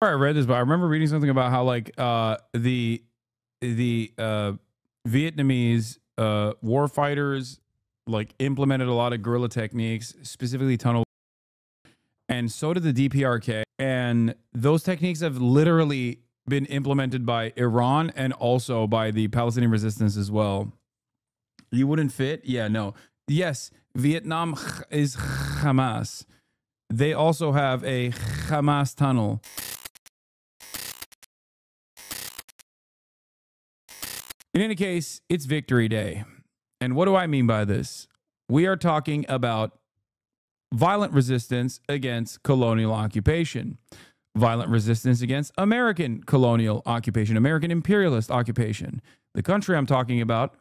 I read this, but I remember reading something about how like the Vietnamese war fighters like implemented a lot of guerrilla techniques, specifically tunnel, and so did the DPRK. And those techniques have literally been implemented by Iran and also by the Palestinian resistance as well. You wouldn't fit? Yeah, no. Yes, Vietnam is Hamas. They also have a Hamas tunnel. In any case, it's Victory Day. And what do I mean by this? We are talking about violent resistance against colonial occupation, violent resistance against American colonial occupation, American imperialist occupation. The country I'm talking about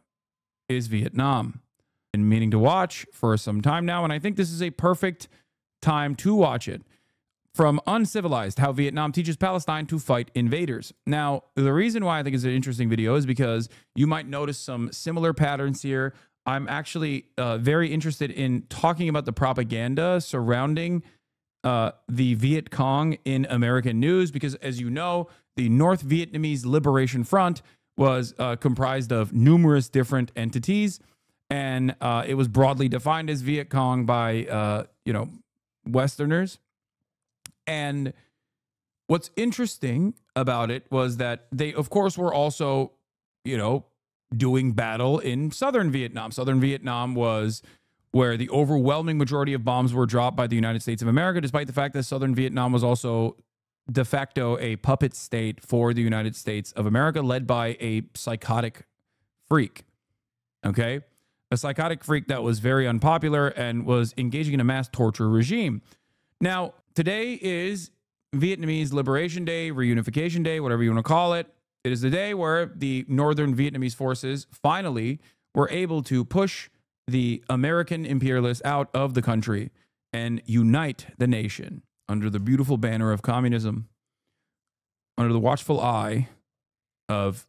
is Vietnam. Been meaning to watch for some time now, and I think this is a perfect time to watch it. From Uncivilized, How Vietnam Teaches Palestine to Fight Invaders. Now, the reason why I think it's an interesting video is because you might notice some similar patterns here. I'm actually very interested in talking about the propaganda surrounding the Viet Cong in American news, because as you know, the North Vietnamese Liberation Front was comprised of numerous different entities, and it was broadly defined as Viet Cong by, Westerners. And what's interesting about it was that they, of course, were also, doing battle in southern Vietnam. Southern Vietnam was where the overwhelming majority of bombs were dropped by the United States of America, despite the fact that southern Vietnam was also de facto a puppet state for the United States of America, led by a psychotic freak. Okay? A psychotic freak that was very unpopular and was engaging in a mass torture regime. Now, today is Vietnamese Liberation Day, Reunification Day, whatever you want to call it. It is the day where the northern Vietnamese forces finally were able to push the American imperialists out of the country and unite the nation under the beautiful banner of communism, under the watchful eye of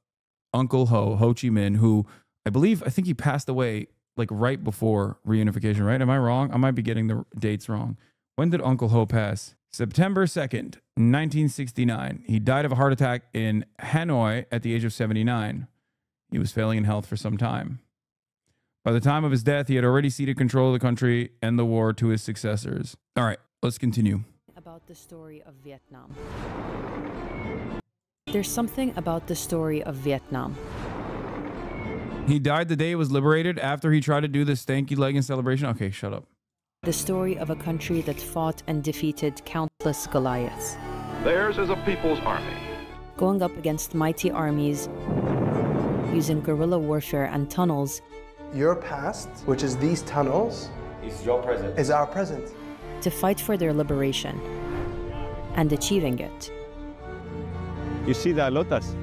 Uncle Ho Chi Minh, who I think he passed away like right before reunification, right? Am I wrong? I might be getting the dates wrong. When did Uncle Ho pass? September 2nd, 1969. He died of a heart attack in Hanoi at the age of 79. He was failing in health for some time. By the time of his death, he had already ceded control of the country and the war to his successors. All right, let's continue. About the story of Vietnam. There's something about the story of Vietnam. He died the day it was liberated after he tried to do the stanky leg in celebration. Okay, shut up. The story of a country that fought and defeated countless Goliaths. Theirs is a people's army. Going up against mighty armies, using guerrilla warfare and tunnels. Your past, which is these tunnels, is your present. Is our present. To fight for their liberation and achieving it. You see the lotus?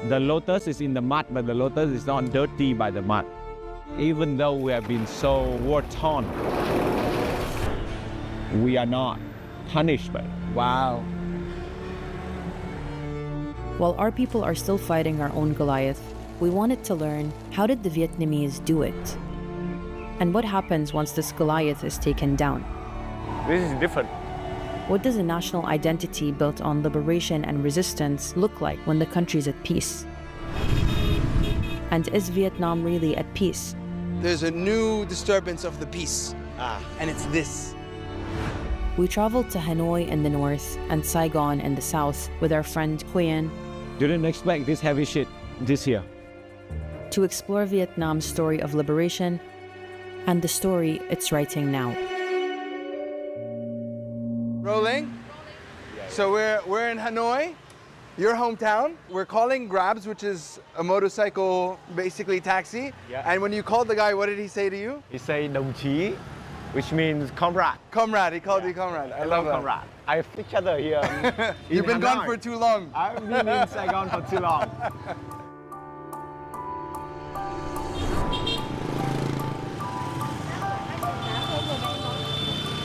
The lotus is in the mud, but the lotus is not dirty by the mud. Even though we have been so war-torn, we are not punished by it. Wow. While our people are still fighting our own Goliath, we wanted to learn, how did the Vietnamese do it? And what happens once this Goliath is taken down? This is different. What does a national identity built on liberation and resistance look like when the country's at peace? And is Vietnam really at peace? There's a new disturbance of the peace. And it's this. We traveled to Hanoi in the north and Saigon in the south with our friend Huyen. Didn't expect this heavy shit this year. To explore Vietnam's story of liberation and the story it's writing now. Rolling. So we're in Hanoi, your hometown. We're calling Grabs, which is a motorcycle, basically taxi. Yeah. And when you called the guy, what did he say to you? He said đồng chí, which means comrade. Comrade, he called you comrade. I love that. Comrade. I picture her here. You've been gone for too long. I've been in Saigon for too long.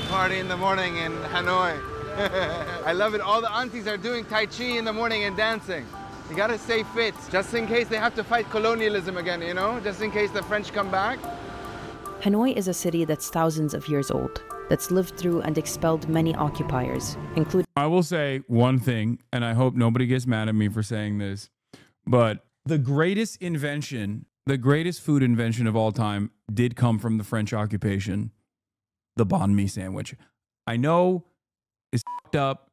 Party in the morning in Hanoi. I love it. All the aunties are doing Tai Chi in the morning and dancing. You gotta stay fit, just in case they have to fight colonialism again, just in case the French come back. Hanoi is a city that's thousands of years old. that's lived through and expelled many occupiers, including. I will say one thing, and I hope nobody gets mad at me for saying this, but the greatest invention, the greatest food invention of all time did come from the French occupation, the banh mi sandwich. I know it's fucked up,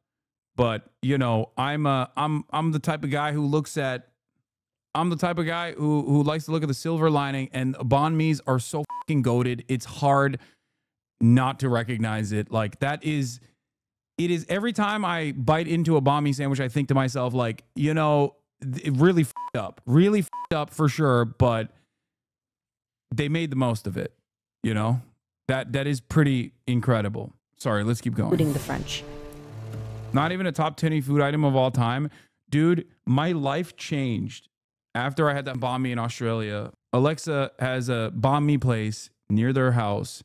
but you know, I'm the type of guy who likes to look at the silver lining, and banh mi's are so fucking goated. It's hard not to recognize it. Like it is every time I bite into a banh mi sandwich, I think to myself, like, you know, it really fucked up for sure, but they made the most of it. You know, that is pretty incredible. Sorry, let's keep going. Including the French. Not even a top 10 food item of all time. Dude, my life changed after I had that banh mi in Australia. Alexa has a banh mi place near their house,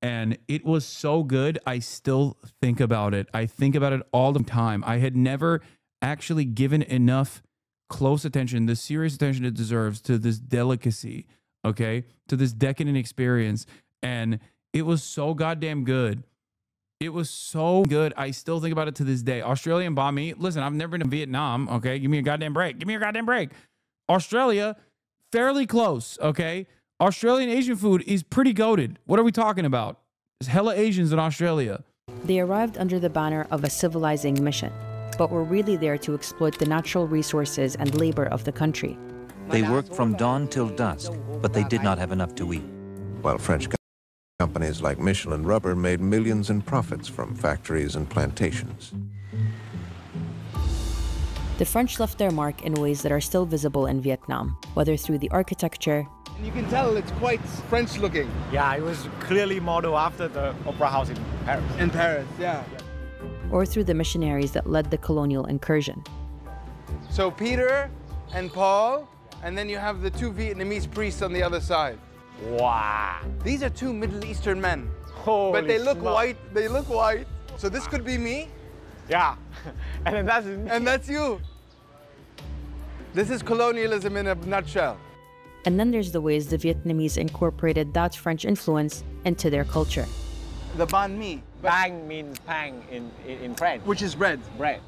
and it was so good. I still think about it. I think about it all the time. I had never actually given enough close attention, the serious attention it deserves to this delicacy, okay? To this decadent experience. And it was so goddamn good. It was so good. I still think about it to this day. Australian banh mi. Listen, I've never been to Vietnam, okay? Give me a goddamn break. Give me a goddamn break. Australia, fairly close, okay? Australian Asian food is pretty goated. What are we talking about? There's hella Asians in Australia. They arrived under the banner of a civilizing mission, but were really there to exploit the natural resources and labor of the country. They worked from dawn till dusk, but they did not have enough to eat. While French companies like Michelin Rubber made millions in profits from factories and plantations. The French left their mark in ways that are still visible in Vietnam, whether through the architecture. And you can tell it's quite French looking. Yeah, it was clearly modeled after the Opera House in Paris. In Paris, yeah. Or through the missionaries that led the colonial incursion. So Peter and Paul, and then you have the two Vietnamese priests on the other side. Wow. These are two Middle Eastern men. Holy but they look smokes. white. They look white. So this could be me. Yeah. and that's you. This is colonialism in a nutshell. And then there's the ways the Vietnamese incorporated that French influence into their culture. The banh mi. Bang means pang in French. Which is bread. Bread.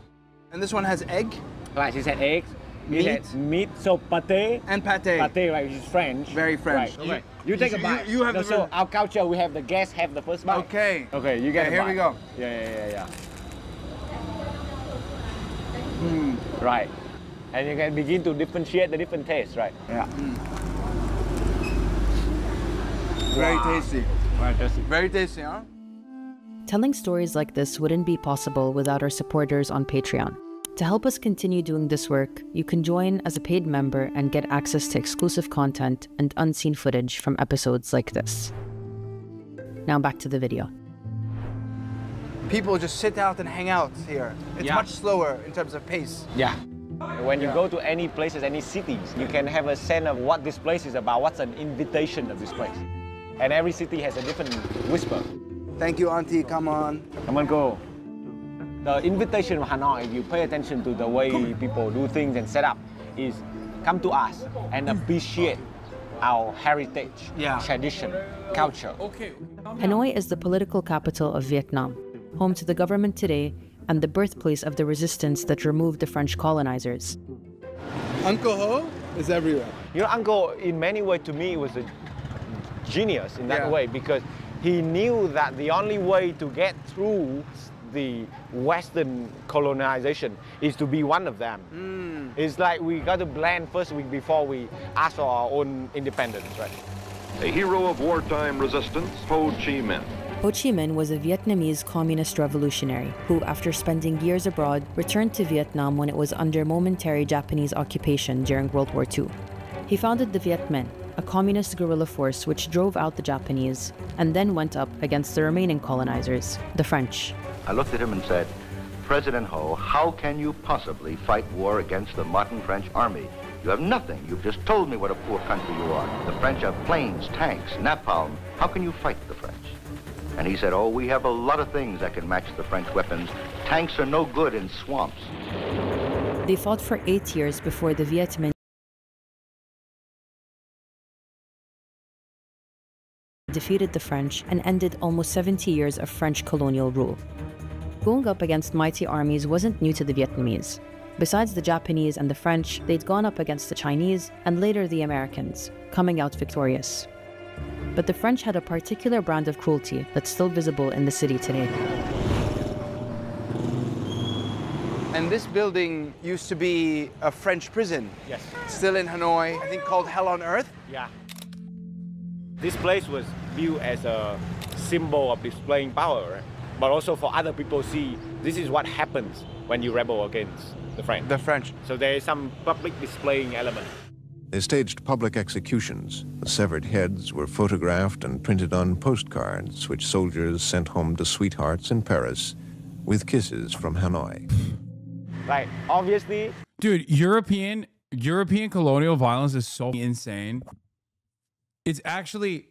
And this one has egg. Right, she said eggs. Meat. Said meat, so pâté. And pâté. Pâté, right, which is French. Very French. Right. Okay. You take a bite. You have no, the so our culture, we have the guests have the first bite. Okay. Okay, you get a here bite. we go. Yeah. Right. And you can begin to differentiate the different tastes, right? Yeah. Very tasty. Very tasty. Very tasty, huh? Telling stories like this wouldn't be possible without our supporters on Patreon. To help us continue doing this work, you can join as a paid member and get access to exclusive content and unseen footage from episodes like this. Now back to the video. People just sit out and hang out here. It's much slower in terms of pace. Yeah. When you go to any places, any cities, you can have a sense of what this place is about, what's an invitation of this place. And every city has a different whisper. Thank you, Auntie. Come on. Come on, go. The invitation of Hanoi, if you pay attention to the way people do things and set up, is come to us and appreciate our heritage, tradition, culture. Hanoi is the political capital of Vietnam, home to the government today and the birthplace of the resistance that removed the French colonizers. Uncle Ho is everywhere. You know, Uncle, in many ways, to me, was a genius in that way, because he knew that the only way to get through the Western colonization is to be one of them. It's like we got to blend first before we ask for our own independence, right? A hero of wartime resistance, Ho Chi Minh. Ho Chi Minh was a Vietnamese communist revolutionary who, after spending years abroad, returned to Vietnam when it was under momentary Japanese occupation during World War II. He founded the Viet Minh, a communist guerrilla force which drove out the Japanese and then went up against the remaining colonizers, the French. I looked at him and said, President Ho, how can you possibly fight war against the modern French army? You have nothing. You've just told me what a poor country you are. The French have planes, tanks, napalm. How can you fight the French? And he said, oh, we have a lot of things that can match the French weapons. Tanks are no good in swamps. They fought for 8 years before the Viet Minh . defeated the French and ended almost 70 years of French colonial rule. Going up against mighty armies wasn't new to the Vietnamese. Besides the Japanese and the French, they'd gone up against the Chinese and later the Americans, coming out victorious. But the French had a particular brand of cruelty that's still visible in the city today. And this building used to be a French prison. Yes. Still in Hanoi, I think called Hell on Earth. Yeah. This place was viewed as a symbol of displaying power, right? But also for other people see this is what happens when you rebel against the French. The French. So there is some public displaying element. They staged public executions. The severed heads were photographed and printed on postcards, which soldiers sent home to sweethearts in Paris with kisses from Hanoi. Like, obviously... Dude, European colonial violence is so insane. It's actually,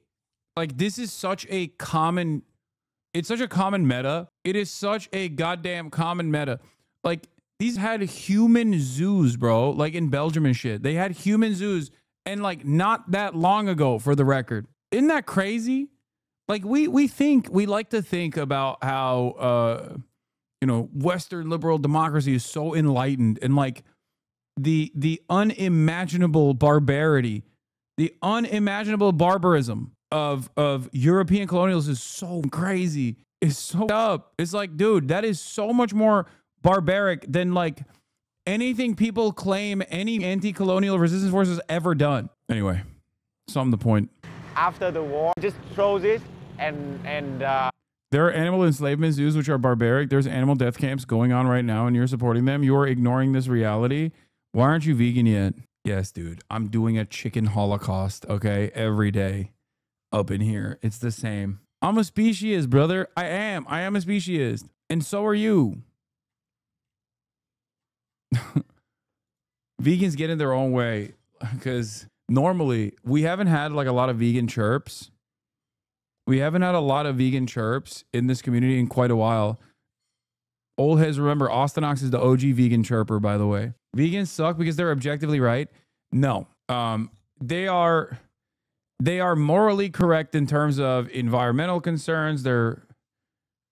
like, this is such a common... It's such a common meta. It is such a goddamn common meta. Like, these had human zoos, bro. Like, in Belgium and shit. They had human zoos. And, like, not that long ago, for the record. Isn't that crazy? Like, we like to think about how... you know, Western liberal democracy is so enlightened, and like the unimaginable barbarity, the unimaginable barbarism of European colonials is so crazy. It's so up. It's like, dude, that is so much more barbaric than like anything people claim any anti-colonial resistance force has ever done. Anyway, sum the point. After the war, just throws it and there are animal enslavement zoos which are barbaric. There's animal death camps going on right now, and you're supporting them. You're ignoring this reality. Why aren't you vegan yet? Yes, dude. I'm doing a chicken holocaust, okay? Every day up in here. It's the same. I'm a speciesist, brother. I am a speciesist. And so are you. Vegans get in their own way because normally we haven't had like a lot of vegan chirps. We haven't had a lot of vegan chirps in this community in quite a while. Old heads remember Austinox is the OG vegan chirper, by the way. Vegans suck because they're objectively right. No, they are morally correct in terms of environmental concerns. They're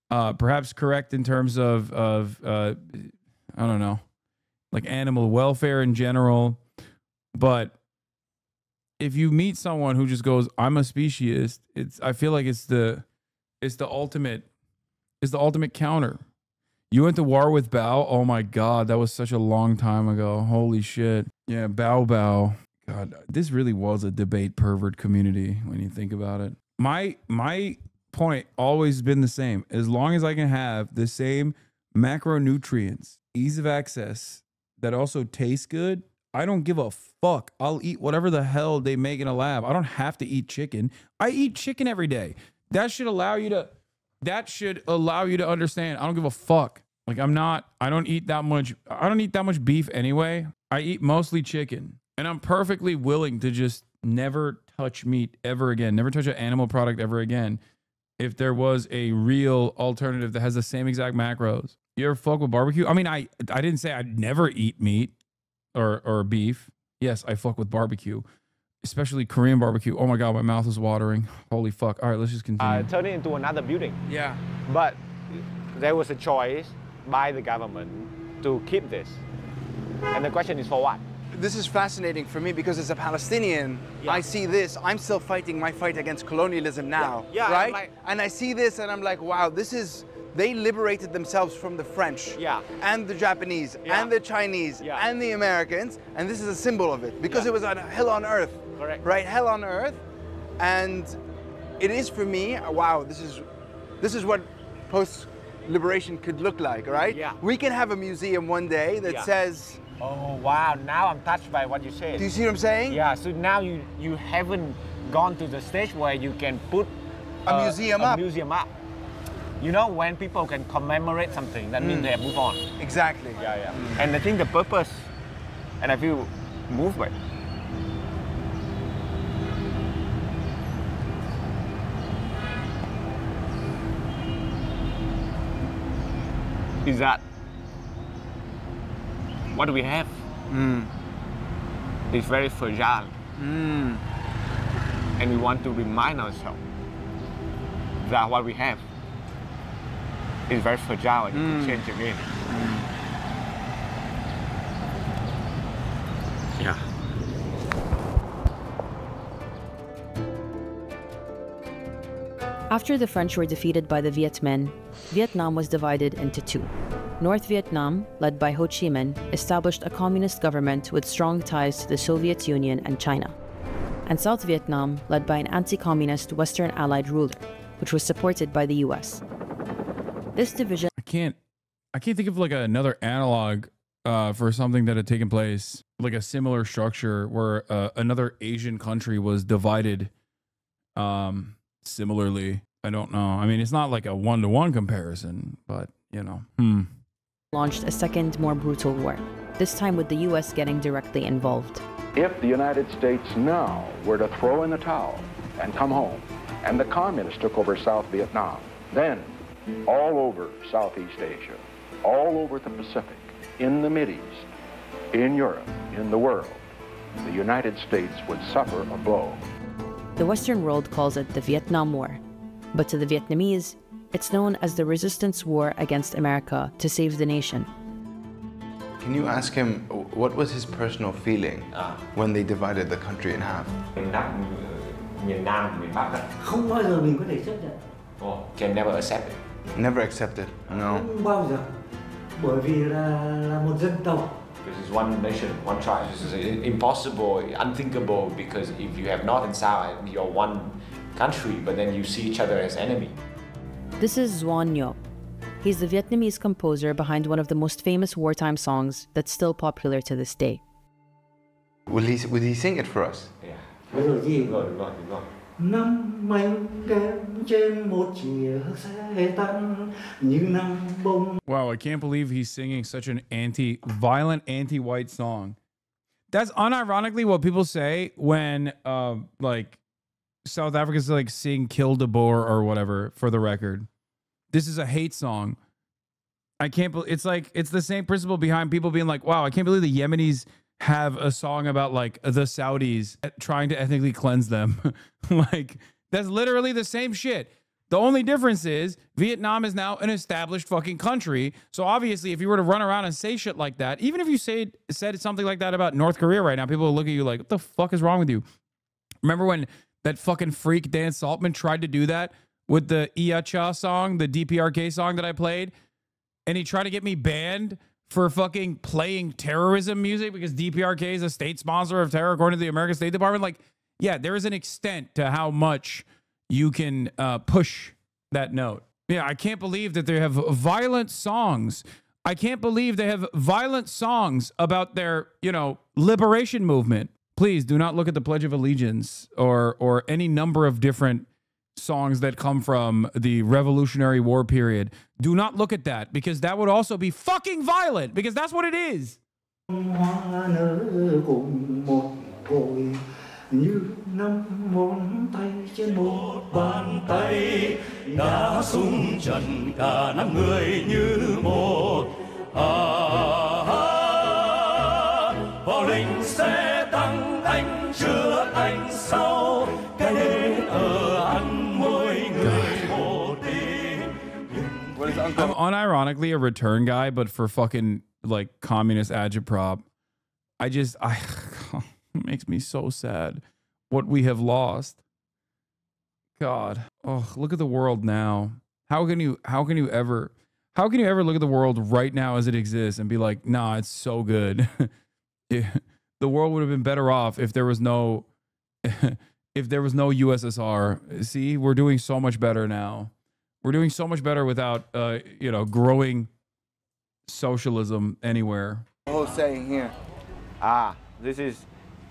perhaps correct in terms of I don't know, like animal welfare in general. But if you meet someone who just goes, "I'm a speciesist," I feel like it's the ultimate counter. You went to war with Bao? Oh my God, that was such a long time ago. Holy shit. Yeah, Bao. God, this really was a debate pervert community when you think about it. My point always been the same. As long as I can have the same macronutrients, ease of access, that also tastes good, I don't give a fuck. I'll eat whatever the hell they make in a lab. I don't have to eat chicken. I eat chicken every day. That should allow you to understand. I don't give a fuck. Like I don't eat that much beef anyway. I eat mostly chicken. And I'm perfectly willing to just never touch meat ever again. Never touch an animal product ever again. If there was a real alternative that has the same exact macros. You ever fuck with barbecue? I mean, I didn't say I'd never eat meat or beef. Yes, I fuck with barbecue. Especially Korean barbecue. Oh my God, my mouth is watering. Holy fuck. All right, let's just continue. Turn it into another building. Yeah. But there was a choice by the government to keep this. And the question is for what? This is fascinating for me because as a Palestinian, Yeah. I see this. I'm still fighting my fight against colonialism now, Yeah, right? And I see this and I'm like, wow, they liberated themselves from the French and the Japanese and the Chinese and the Americans, and this is a symbol of it because it was on hell on earth. Correct. Right? Hell on earth. And it is for me, wow, this is what post-liberation could look like, right? Yeah. We can have a museum one day that says... Oh, wow, now I'm touched by what you said. Do you see what I'm saying? Yeah, so now you haven't gone to the stage where you can put a museum up. You know, when people can commemorate something, that means they have moved on. Exactly. Yeah. And I think the purpose, and I feel moved by it. Is that what do we have? It's very fragile. And we want to remind ourselves that what we have is very fragile and it can change again. Yeah. After the French were defeated by the Viet Minh, Vietnam was divided into two. North Vietnam, led by Ho Chi Minh, established a communist government with strong ties to the Soviet Union and China. And South Vietnam, led by an anti-communist Western Allied ruler, which was supported by the US. This division... I can't think of like another analog for something that had taken place, like a similar structure where another Asian country was divided similarly. I don't know. I mean, it's not like a one-to-one comparison, but, you know. Launched a second, more brutal war, this time with the US getting directly involved. If the United States now were to throw in the towel and come home, and the communists took over South Vietnam, then all over Southeast Asia, all over the Pacific, in the Mideast, in Europe, in the world, the United States would suffer a blow. The Western world calls it the Vietnam War, but to the Vietnamese, it's known as the Resistance War against America to save the nation. Can you ask him what was his personal feeling when they divided the country in half? Miền Nam, miền Bắc không bao giờ mình có thể chấp nhận. Can never accept it. Never accepted. No. Không bao giờ. Bởi vì là một dân tộc. Because it's one nation, one tribe. This is impossible, unthinkable, because if you have North and South, you're one country, but then you see each other as enemy. This is Doan Nho. He's the Vietnamese composer behind one of the most famous wartime songs that's still popular to this day. Would he sing it for us? Yeah. Năm anh kém trên một chiếc xe tăng những năm bông. Wow, I can't believe he's singing such an violent, anti-white song. That's unironically what people say when, like, South Africa's like sing "Kill the Boer" or whatever. For the record, this is a hate song. I can't believe it's like it's the same principle behind people being like, "Wow, I can't believe the Yemenis have a song about like the Saudis trying to ethnically cleanse them." Like that's literally the same shit. The only difference is Vietnam is now an established fucking country. So obviously, if you were to run around and say shit like that, even if you said something like that about North Korea right now, people will look at you like, "What the fuck is wrong with you?" Remember when that fucking freak Dan Saltman tried to do that with the Ia Cha song, the DPRK song that I played, and he tried to get me banned for fucking playing terrorism music because DPRK is a state sponsor of terror according to the American State Department. Like, yeah, there is an extent to how much you can push that note. Yeah, I can't believe that they have violent songs. I can't believe they have violent songs about their, you know, liberation movement. Please do not look at the Pledge of Allegiance or any number of different songs that come from the Revolutionary War period. Do not look at that because that would also be fucking violent because that's what it is. I'm unironically a return guy, but for fucking like communist agitprop, it makes me so sad what we have lost. God, oh, look at the world now. How can you ever look at the world right now as it exists and be like, nah, it's so good. The world would have been better off if there was no USSR. See, we're doing so much better now. We're doing so much better without, you know, growing socialism anywhere. The whole saying here. This is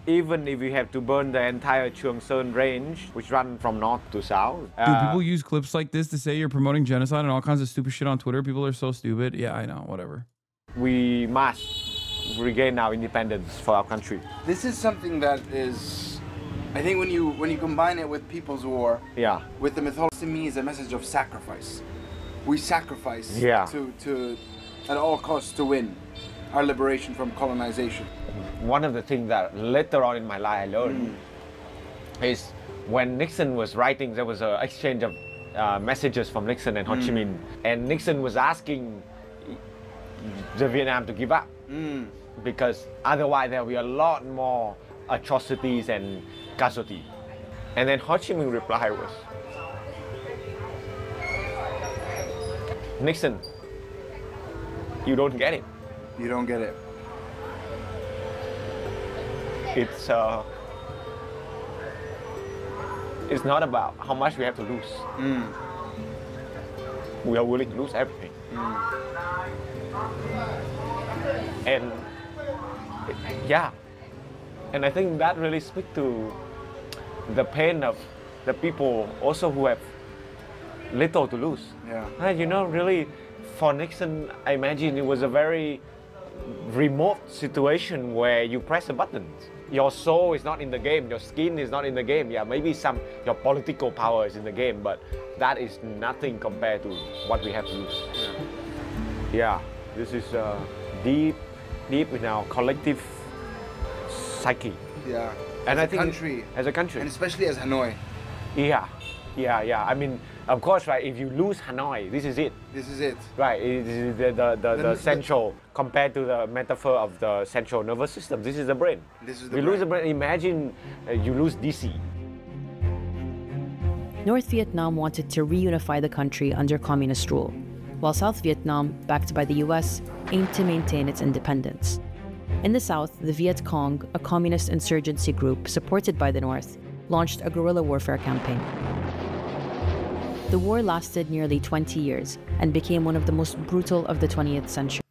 even if we have to burn the entire Chuang Sơn range, which run from north to south. Dude, people use clips like this to say you're promoting genocide and all kinds of stupid shit on Twitter. People are so stupid. Yeah, I know, whatever. We must regain our independence for our country. This is something that is, I think when you combine it with People's War, with the mythology, to me is a message of sacrifice. We sacrifice to at all costs to win our liberation from colonization. One of the things that later on in my life I learned is when Nixon was writing, there was an exchange of messages from Nixon and Ho Chi Minh, and Nixon was asking the Vietnam to give up because otherwise there will be a lot more atrocities and casualties. And then Ho Chi Minh reply was, Nixon, you don't get it. You don't get it. It's not about how much we have to lose. We are willing to lose everything. And yeah, and I think that really speaks to the pain of the people also who have little to lose. Yeah. You know, really, for Nixon, I imagine it was a very remote situation where you press a button. Your soul is not in the game, your skin is not in the game. Yeah, maybe your political power is in the game, but that is nothing compared to what we have to lose. Yeah, this is deep in our collective psyche. Yeah. And as I a think country. As a country. And especially as Hanoi. Yeah. I mean, of course, right, if you lose Hanoi, this is it. This is it. Right, it is the central, compared to the metaphor of the central nervous system, this is the brain. This is the brain. Lose the brain, imagine you lose DC. North Vietnam wanted to reunify the country under communist rule, while South Vietnam, backed by the US, aimed to maintain its independence. In the South, the Viet Cong, a communist insurgency group supported by the North, launched a guerrilla warfare campaign. The war lasted nearly 20 years and became one of the most brutal of the 20th century.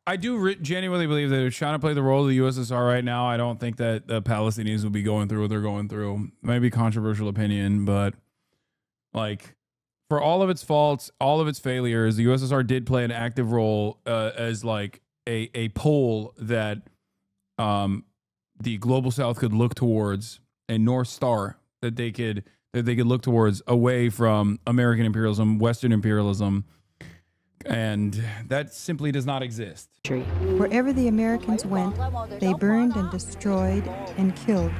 I do genuinely believe that if China played the role of the USSR right now, I don't think that the Palestinians would be going through what they're going through. Maybe controversial opinion, but like for all of its faults, all of its failures, the USSR did play an active role as like a pole that the global South could look towards, a North Star that they could look towards away from American imperialism, Western imperialism, and that simply does not exist. Wherever the Americans went, they burned and destroyed and killed.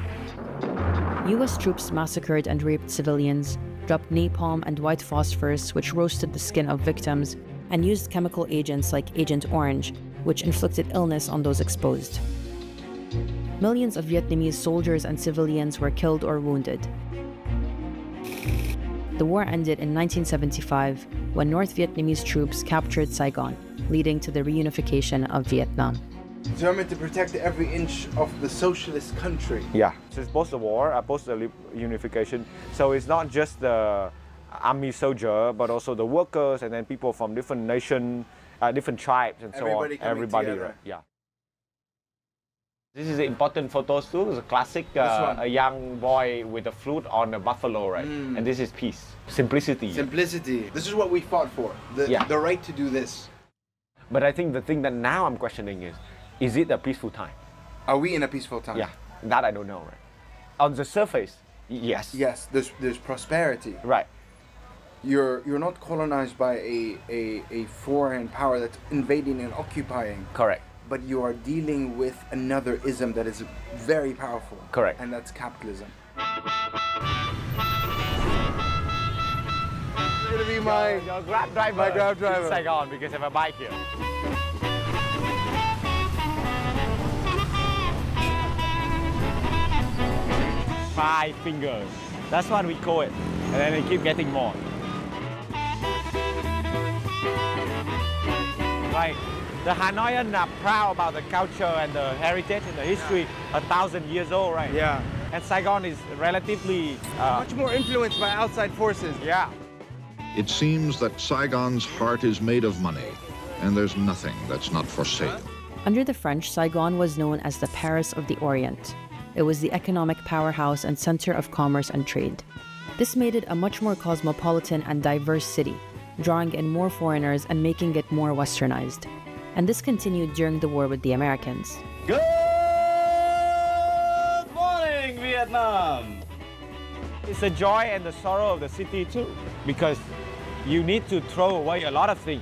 U.S. troops massacred and raped civilians, dropped napalm and white phosphorus, which roasted the skin of victims, and used chemical agents like Agent Orange, which inflicted illness on those exposed. Millions of Vietnamese soldiers and civilians were killed or wounded. The war ended in 1975 when North Vietnamese troops captured Saigon, leading to the reunification of Vietnam. Determined to protect every inch of the socialist country. Yeah, since post the war, post the unification, so it's not just the army soldier, but also the workers and then people from different nations, different tribes and so on. Everybody, right? Yeah. This is an important photos too. It's a classic, a young boy with a flute on a buffalo, right? And this is peace, simplicity. Simplicity. This is what we fought for, the right to do this. But I think the thing that now I'm questioning is it a peaceful time? Are we in a peaceful time? Yeah, that I don't know, right? On the surface, yes. Yes, there's prosperity. Right. You're not colonized by a foreign power that's invading and occupying. Correct. But you are dealing with another ism that is very powerful. Correct. And that's capitalism. You're gonna be my Grab driver. My Grab driver. In Saigon because I have a bike here. Five fingers. That's what we call it. And then they keep getting more. Right. The Hanoian are proud about the culture and the heritage and the history, 1,000 years old, right? Yeah. And Saigon is relatively... much more influenced by outside forces. Yeah. It seems that Saigon's heart is made of money, and there's nothing that's not for sale. Under the French, Saigon was known as the Paris of the Orient. It was the economic powerhouse and center of commerce and trade. This made it a much more cosmopolitan and diverse city, drawing in more foreigners and making it more westernized. And this continued during the war with the Americans. Good morning, Vietnam! It's the joy and the sorrow of the city too, because you need to throw away a lot of things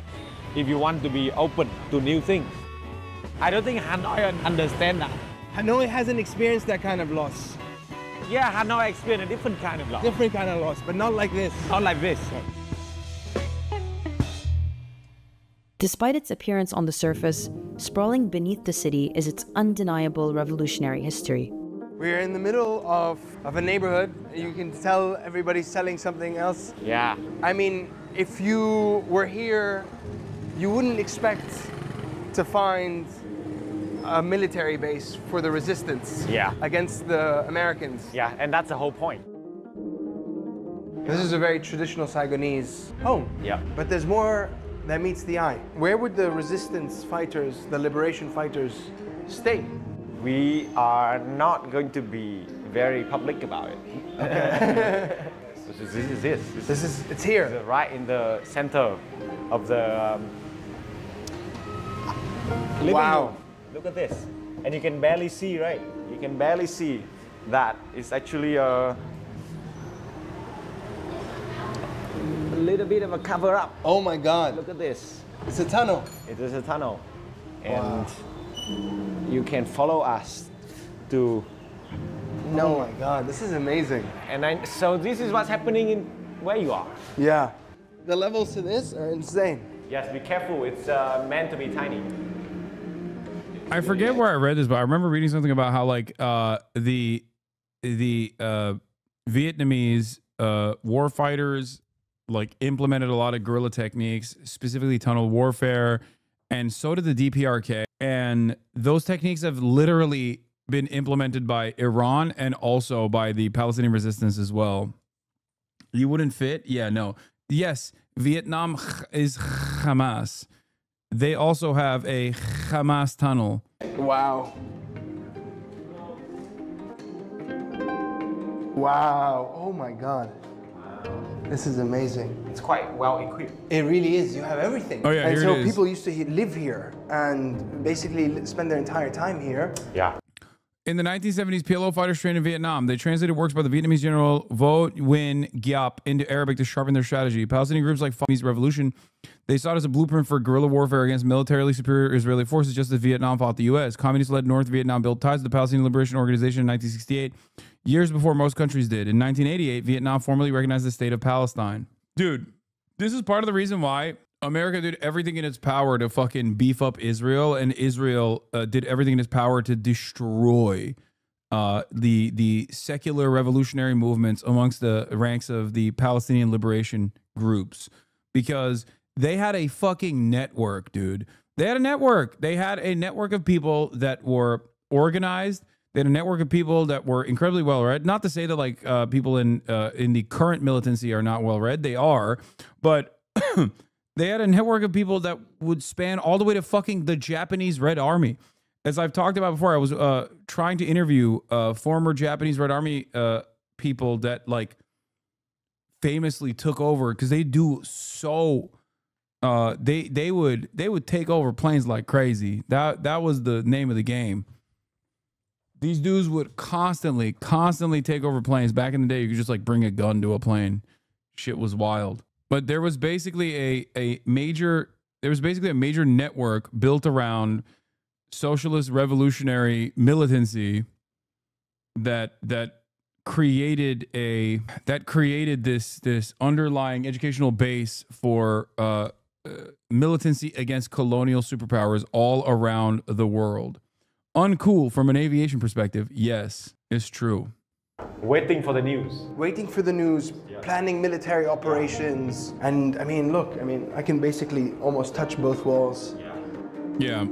if you want to be open to new things. I don't think Hanoi understand that. Hanoi hasn't experienced that kind of loss. Yeah, Hanoi experienced a different kind of loss. Different kind of loss, but not like this. Not like this. Despite its appearance on the surface, sprawling beneath the city is its undeniable revolutionary history. We're in the middle of a neighborhood. You can tell everybody's selling something else. Yeah. I mean, if you were here, you wouldn't expect to find a military base for the resistance against the Americans. Yeah, and that's the whole point. This is a very traditional Saigonese home. Yeah. But there's more that meets the eye. Where would the resistance fighters, the liberation fighters, stay? We are not going to be very public about it. Okay. It's here. It's right in the center of the living room. Look at this. And you can barely see, right? You can barely see that it's actually a little bit of a cover up. Oh my God. Look at this. It's a tunnel. It is a tunnel. And you can follow us to... Oh my God, this is amazing. And so this is what's happening in where you are. Yeah. The levels to this are insane. Yes, be careful. It's meant to be tiny. I forget where I read this, but I remember reading something about how like the Vietnamese war fighters like implemented a lot of guerrilla techniques, specifically tunnel warfare, and so did the DPRK. And those techniques have literally been implemented by Iran and also by the Palestinian resistance as well. You wouldn't fit? Yeah, no. Yes, Vietnam is Hamas. They also have a Hamas tunnel. Wow. Wow. Oh my God. This is amazing. It's quite well equipped. It really is. You have everything. Oh yeah, and here so it is. people used to live here and basically spend their entire time here. Yeah. In the 1970s, PLO fighters trained in Vietnam. They translated works by the Vietnamese general Vo Nguyen Giap into Arabic to sharpen their strategy. Palestinian groups like Vietnamese Revolution, they saw it as a blueprint for guerrilla warfare against militarily superior Israeli forces, just as Vietnam fought the U.S. Communist-led North Vietnam built ties to the Palestinian Liberation Organization in 1968, years before most countries did. In 1988, Vietnam formally recognized the state of Palestine. Dude, this is part of the reason why America did everything in its power to fucking beef up Israel, and Israel did everything in its power to destroy the secular revolutionary movements amongst the ranks of the Palestinian liberation groups, because they had a fucking network, dude. They had a network. They had a network of people that were organized. They had a network of people that were incredibly well read. Not to say that like people in the current militancy are not well read. They are, but they had a network of people that would span all the way to fucking the Japanese Red Army. As I've talked about before, I was trying to interview former Japanese Red Army people that like famously took over, because they do so. They would take over planes like crazy. That was the name of the game. These dudes would constantly take over planes. Back in the day, you could just like bring a gun to a plane. Shit was wild. But there was basically a major network built around socialist revolutionary militancy that created this underlying educational base for militancy against colonial superpowers all around the world. Uncool from an aviation perspective, yes, it's true. Waiting for the news. Waiting for the news, planning military operations. And I mean, look, I can basically almost touch both walls. Yeah,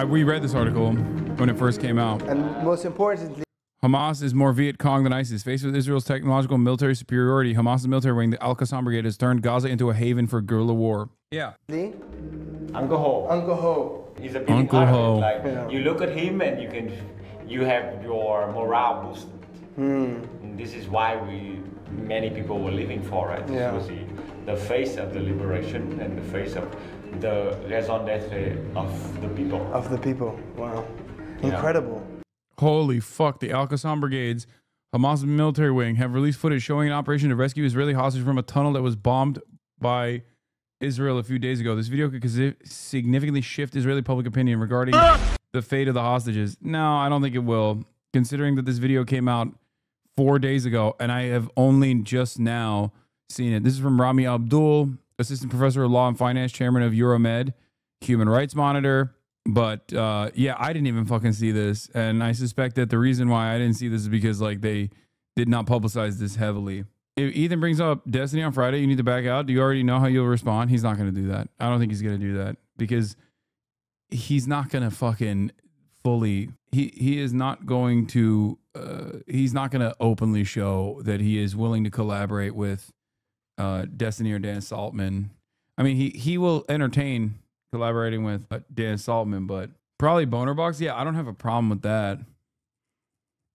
we read this article when it first came out. And most importantly, Hamas is more Viet Cong than ISIS. Faced with Israel's technological and military superiority, Hamas's military wing, the Al-Qassam Brigade, has turned Gaza into a haven for guerrilla war. Yeah. Uncle Ho. Uncle Ho. He's a big Uncle Ho. Like, you look at him and you have your morale boosted. And this is why many people were living for it. Yeah. This was the face of the liberation and the face of the raison d'etre of the people. Of the people. Wow. Incredible. Holy fuck. The Al-Qassam Brigades, Hamas military wing, have released footage showing an operation to rescue Israeli hostages from a tunnel that was bombed by Israel a few days ago. This video could significantly shift Israeli public opinion regarding the fate of the hostages. No, I don't think it will, considering that this video came out 4 days ago and I have only just now seen it. This is from Rami Abdul, assistant professor of law and finance, chairman of Euromed. Human Rights Monitor. But yeah, I didn't even fucking see this. And I suspect that the reason why I didn't see this is because like they did not publicize this heavily. If Ethan brings up Destiny on Friday, you need to back out. Do you already know how you'll respond? He's not going to do that. I don't think he's going to do that because he's not going to fucking fully, he is not going to, he's not going to openly show that he is willing to collaborate with Destiny or Dan Saltman. I mean, he will entertain collaborating with Dan Saltman, but probably Boner Box. Yeah, I don't have a problem with that.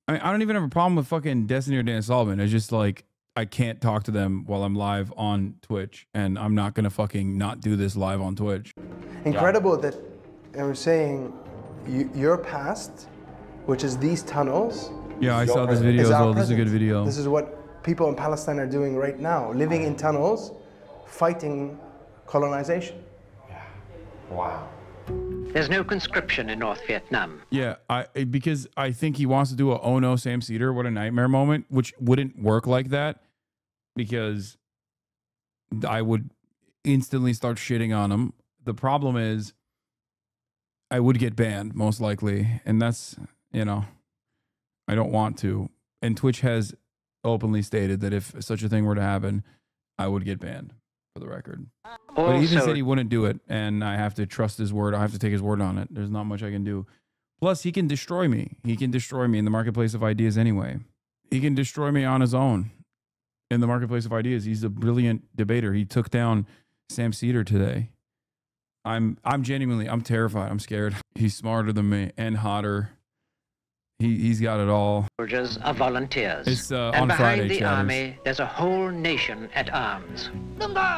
I mean, I don't even have a problem with fucking Destiny or Dan Saltman. It's just like, I can't talk to them while I'm live on Twitch, and I'm not going to fucking not do this live on Twitch. Incredible that I'm saying your past, which is these tunnels. Yeah, I saw this video as well. This is a good video. This is what people in Palestine are doing right now, living in tunnels, fighting colonization. Wow. There's no conscription in North Vietnam. Yeah, because I think he wants to do a oh no Sam Cedar, what a nightmare moment, which wouldn't work like that because I would instantly start shitting on him. The problem is I would get banned most likely, and that's, you know, I don't want to. And Twitch has openly stated that if such a thing were to happen, I would get banned, for the record. But he even said he wouldn't do it, and I have to trust his word. I have to take his word on it. There's not much I can do. Plus, he can destroy me. He can destroy me in the marketplace of ideas anyway. He can destroy me on his own in the marketplace of ideas. He's a brilliant debater. He took down Sam Cedar today. I'm genuinely, I'm terrified. I'm scared. He's smarter than me and hotter. He's got it all. Soldiers are volunteers. It's and on behind Friday, the chatters. army, there's a whole nation at arms.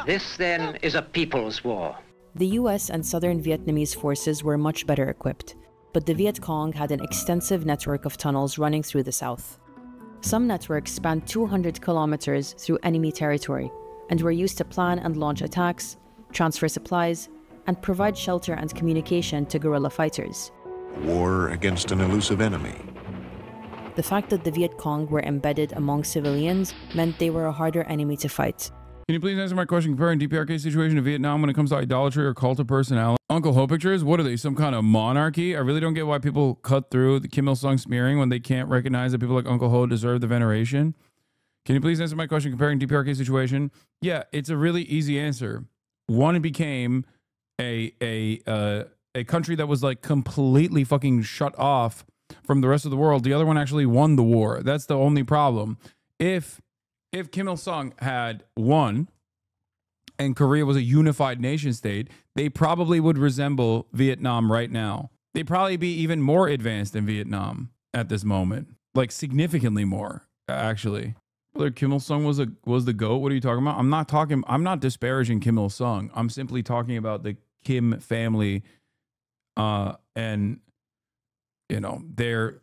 This, then, is a people's war. The US and southern Vietnamese forces were much better equipped, but the Viet Cong had an extensive network of tunnels running through the south. Some networks spanned 200 kilometers through enemy territory and were used to plan and launch attacks, transfer supplies, and provide shelter and communication to guerrilla fighters. War against an elusive enemy. The fact that the Viet Cong were embedded among civilians meant they were a harder enemy to fight. Can you please answer my question comparing DPRK's situation to Vietnam when it comes to idolatry or cult of personality? Uncle Ho pictures? What are they, some kind of monarchy? I really don't get why people cut through the Kim Il-sung smearing when they can't recognize that people like Uncle Ho deserve the veneration. Can you please answer my question comparing DPRK's situation? Yeah, it's a really easy answer. One became a country that was like completely fucking shut off from the rest of the world. The other one actually won the war. That's the only problem. If Kim Il-sung had won and Korea was a unified nation state, they probably would resemble Vietnam right now. They'd probably be even more advanced than Vietnam at this moment, like significantly more, actually. Whether Kim Il-sung was the GOAT, what are you talking about? I'm not disparaging Kim Il-sung. I'm simply talking about the Kim family and, you know, their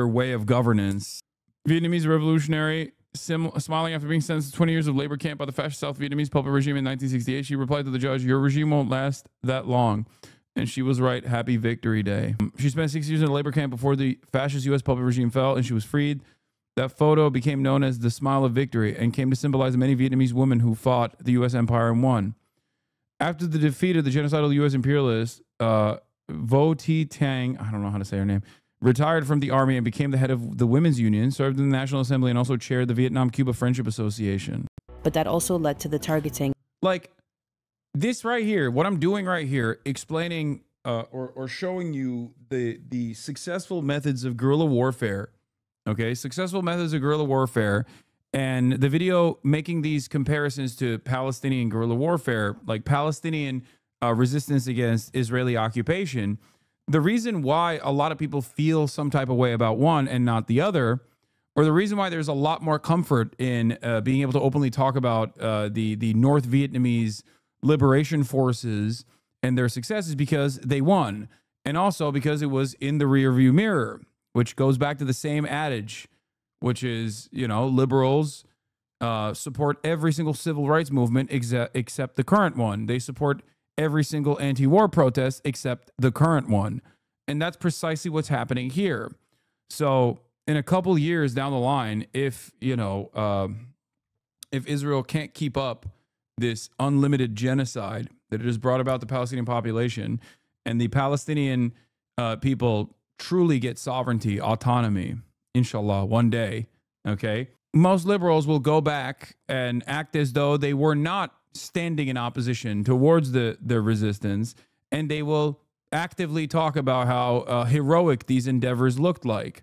way of governance. Vietnamese revolutionary smiling after being sentenced to 20 years of labor camp by the fascist South Vietnamese puppet regime in 1968. She replied to the judge, "Your regime won't last that long." And she was right. Happy Victory Day. She spent 6 years in a labor camp before the fascist U.S. puppet regime fell, and she was freed. That photo became known as the Smile of Victory and came to symbolize the many Vietnamese women who fought the U.S. empire and won. After the defeat of the genocidal U.S. imperialists, Vo Thi Tang, I don't know how to say her name, retired from the army and became the head of the Women's Union, served in the National Assembly, and also chaired the Vietnam-Cuba Friendship Association. But that also led to the targeting. Like, this right here, what I'm doing right here, explaining or showing you the successful methods of guerrilla warfare, okay? Successful methods of guerrilla warfare, and the video making these comparisons to Palestinian guerrilla warfare, like Palestinian resistance against Israeli occupation. The reason why a lot of people feel some type of way about one and not the other, or the reason why there's a lot more comfort in being able to openly talk about the North Vietnamese liberation forces and their success is because they won. And also because it was in the rearview mirror, which goes back to the same adage, which is, you know, liberals support every single civil rights movement except the current one. They support every single anti-war protest except the current one. And that's precisely what's happening here. So in a couple years down the line, if, you know, if Israel can't keep up this unlimited genocide that it has brought about the Palestinian population, and the Palestinian people truly get sovereignty, autonomy, inshallah, one day, okay, most liberals will go back and act as though they were not standing in opposition towards the resistance, and they will actively talk about how heroic these endeavors looked like.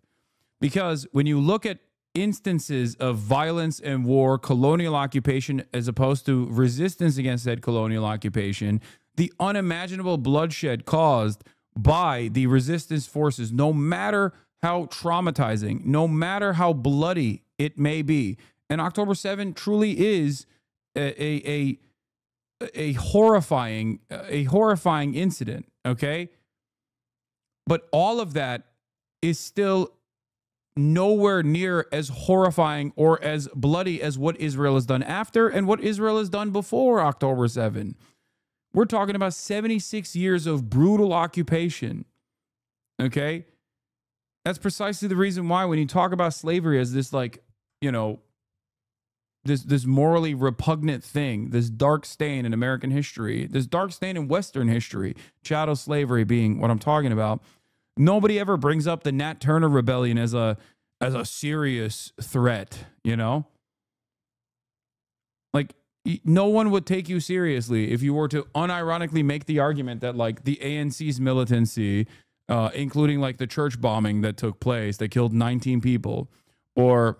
Because when you look at instances of violence and war, colonial occupation, as opposed to resistance against said colonial occupation, the unimaginable bloodshed caused by the resistance forces, no matter how traumatizing, no matter how bloody it may be. And October 7 truly is a horrifying incident, okay? But all of that is still nowhere near as horrifying or as bloody as what Israel has done after and what Israel has done before October 7. We're talking about 76 years of brutal occupation, okay? That's precisely the reason why when you talk about slavery as this, like, you know, this morally repugnant thing, this dark stain in American history, this dark stain in Western history, chattel slavery being what I'm talking about, nobody ever brings up the Nat Turner Rebellion as a serious threat, you know? Like, no one would take you seriously if you were to unironically make the argument that, like, the ANC's militancy, including, like, the church bombing that took place that killed 19 people, or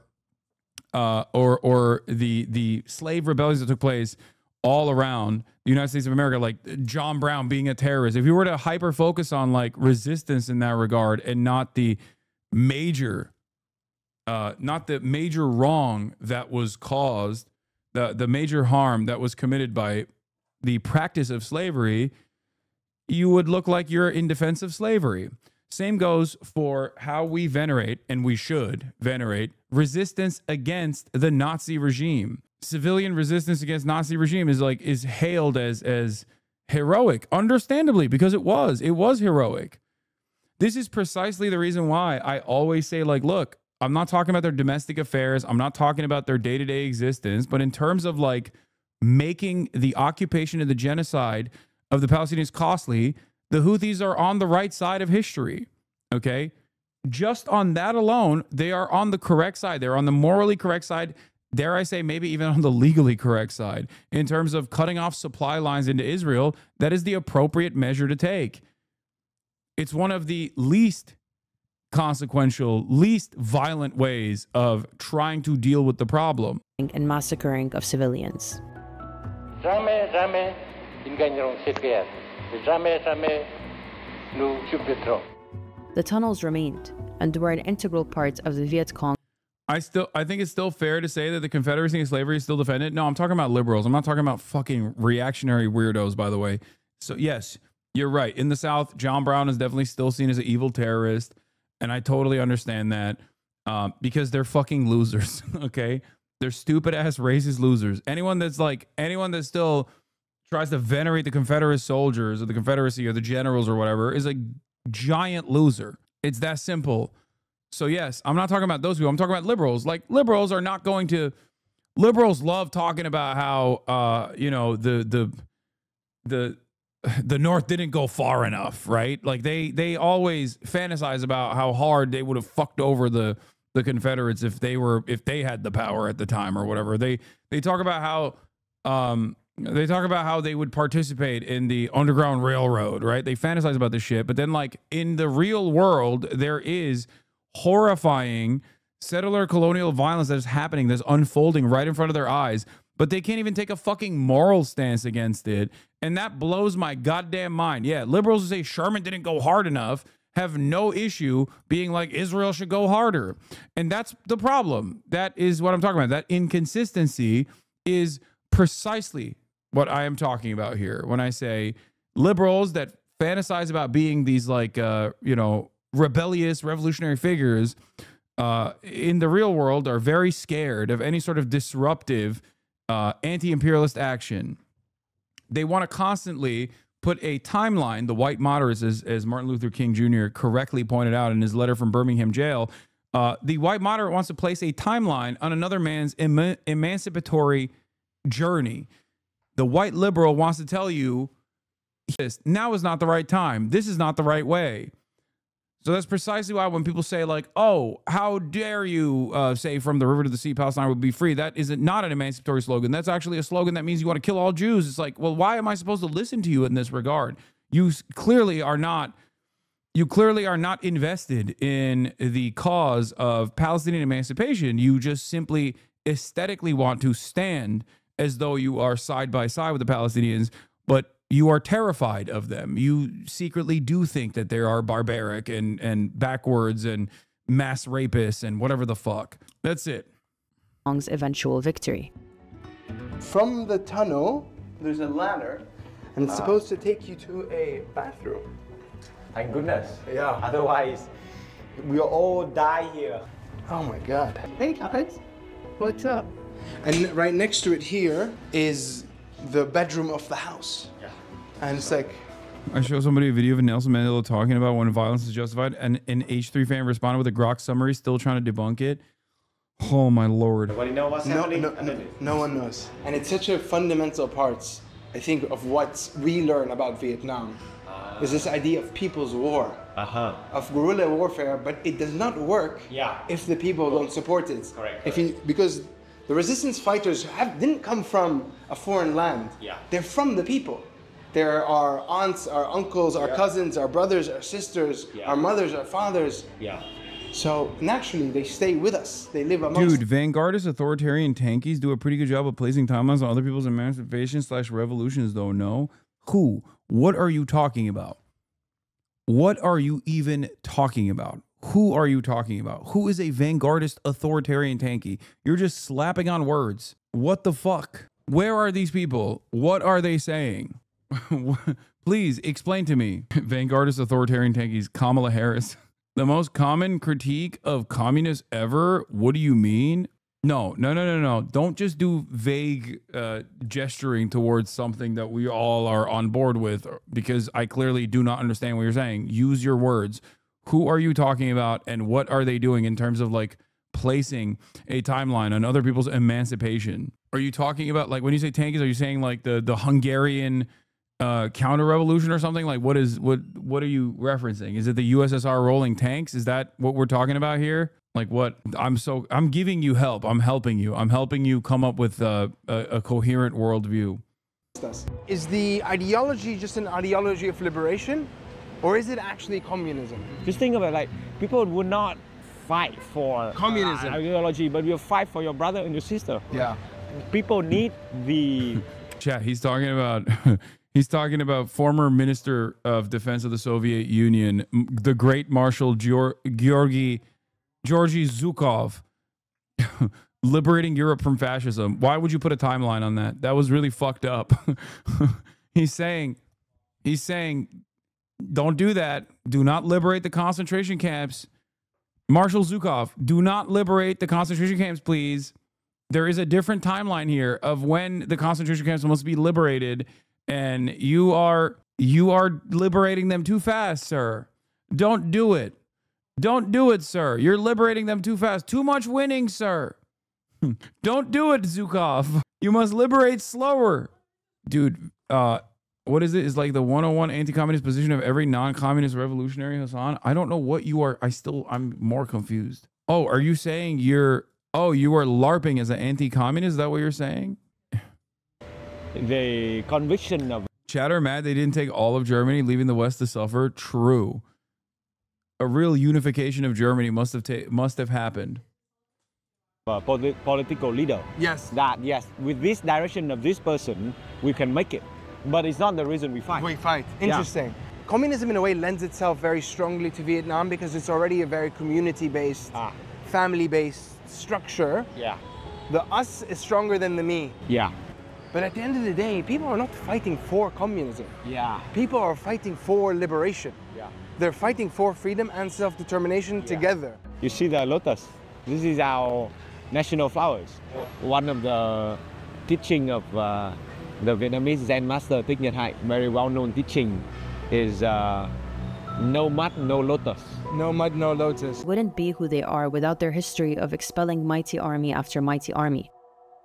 the slave rebellions that took place all around the United States of America, like John Brown being a terrorist. If you were to hyper focus on like resistance in that regard and not the major wrong that was caused, the major harm that was committed by the practice of slavery, you would look like you're in defense of slavery. Same goes for how we venerate, and we should venerate, resistance against the Nazi regime. Civilian resistance against Nazi regime is hailed as heroic, understandably, because it was heroic. This is precisely the reason why I always say, like, look, I'm not talking about their domestic affairs. I'm not talking about their day-to-day existence, but in terms of like making the occupation and the genocide of the Palestinians costly, the Houthis are on the right side of history, okay? Just on that alone, they are on the correct side. They're on the morally correct side. Dare I say, maybe even on the legally correct side. In terms of cutting off supply lines into Israel, that is the appropriate measure to take. It's one of the least consequential, least violent ways of trying to deal with the problem. And massacring of civilians. Jamais, jamais, ils gagneront cette guerre. Jamais, jamais, nous subirons. The tunnels remained and were an integral part of the Viet Cong. I think it's still fair to say that the Confederacy and slavery is still defended. No, I'm talking about liberals. I'm not talking about fucking reactionary weirdos, by the way. So yes, you're right. In the South, John Brown is definitely still seen as an evil terrorist. And I totally understand that because they're fucking losers. Okay. They're stupid ass racist losers. Anyone that still tries to venerate the Confederate soldiers or the Confederacy or the generals or whatever is a giant loser. It's that simple. So yes, I'm not talking about those people. I'm talking about liberals. Like, liberals love talking about how the North didn't go far enough, right? Like they always fantasize about how hard they would have fucked over the Confederates if they had the power at the time or whatever. They talk about how they would participate in the Underground Railroad, right? They fantasize about this shit, but then like in the real world, there is horrifying settler colonial violence that is happening, that's unfolding right in front of their eyes, but they can't even take a fucking moral stance against it. And that blows my goddamn mind. Yeah, liberals who say Sherman didn't go hard enough have no issue being like Israel should go harder. And that's the problem. That is what I'm talking about. That inconsistency is precisely what I am talking about here when I say liberals that fantasize about being these like, rebellious revolutionary figures in the real world are very scared of any sort of disruptive anti-imperialist action. They want to constantly put a timeline. The white moderates, as Martin Luther King Jr. correctly pointed out in his letter from Birmingham jail, the white moderate wants to place a timeline on another man's emancipatory journey. The white liberal wants to tell you Now is not the right time. This is not the right way. So that's precisely why when people say like, oh, how dare you say from the river to the sea, Palestine would be free. That is not an emancipatory slogan. That's actually a slogan that means you want to kill all Jews. It's like, well, why am I supposed to listen to you in this regard? You clearly are not invested in the cause of Palestinian emancipation. You just simply aesthetically want to stand as though you are side by side with the Palestinians, but you are terrified of them. You secretly do think that they are barbaric and backwards and mass rapists and whatever the fuck. That's it. Hong's eventual victory. From the tunnel, there's a ladder, and it's supposed to take you to a bathroom. Thank goodness. Yeah. Otherwise, we'll all die here. Oh my God. Hey guys, what's up? And right next to it here is the bedroom of the house. Yeah. And it's like, I show somebody a video of Nelson Mandela talking about when violence is justified, and an H3 fan responded with a grok summary, still trying to debunk it. Oh my Lord. Nobody know what's happening? No one knows. And it's such a fundamental part, I think, of what we learn about Vietnam. Is this idea of people's war, of guerrilla warfare, but it does not work if the people don't support it. Correct. Because the resistance fighters didn't come from a foreign land. They're from the people. There are aunts, our uncles, our cousins, our brothers, our sisters, our mothers, our fathers. So naturally, they stay with us. They live amongst. Dude, vanguardist authoritarian tankies do a pretty good job of placing timelines on other people's emancipation/revolutions, though. No, who? What are you talking about? What are you even talking about? Who are you talking about? Who is a vanguardist authoritarian tanky? You're just slapping on words. What the fuck? Where are these people? What are they saying? Please explain to me. Vanguardist authoritarian tankies, Kamala Harris. The most common critique of communists ever? What do you mean? No. Don't just do vague gesturing towards something that we all are on board with, because I clearly do not understand what you're saying. Use your words. Who are you talking about, and what are they doing in terms of like placing a timeline on other people's emancipation? Are you talking about, like, when you say tankies, are you saying like the Hungarian counter revolution or something? Like, what are you referencing? Is it the USSR rolling tanks? Is that what we're talking about here? Like, what? I'm giving you help. I'm helping you come up with a coherent worldview. Is the ideology just an ideology of liberation, or is it actually communism? Just think about it, like, people would not fight for communism ideology, but you'll fight for your brother and your sister. Yeah. People need the... Chat, he's talking about... He's talking about former Minister of Defense of the Soviet Union, the great Marshal Georgy Zhukov, liberating Europe from fascism. Why would you put a timeline on that? That was really fucked up. He's saying, don't do that. Do not liberate the concentration camps. Marshal Zhukov, do not liberate the concentration camps, please. There is a different timeline here of when the concentration camps must be liberated. And you are liberating them too fast, sir. Don't do it. Don't do it, sir. You're liberating them too fast. Too much winning, sir. Don't do it, Zhukov. You must liberate slower. Dude, what is it? It's like the 101 anti-communist position of every non-communist revolutionary, Hasan. I don't know what you are. I'm more confused. Oh, are you saying you are LARPing as an anti-communist? Is that what you're saying? The conviction of... Chatter mad they didn't take all of Germany, leaving the West to suffer. True. A real unification of Germany must have happened. Political leader. Yes. That, yes, with this direction of this person, we can make it. But it's not the reason we fight. We fight. Interesting. Yeah. Communism, in a way, lends itself very strongly to Vietnam because it's already a very community-based, family-based structure. Yeah. The us is stronger than the me. Yeah. But at the end of the day, people are not fighting for communism. Yeah. People are fighting for liberation. Yeah. They're fighting for freedom and self-determination together. You see the lotus? This is our national flowers. One of the teaching of the Vietnamese Zen master Thich Nhat Hanh, very well-known teaching, is no mud, no lotus. No mud, no lotus. Wouldn't be who they are without their history of expelling mighty army after mighty army.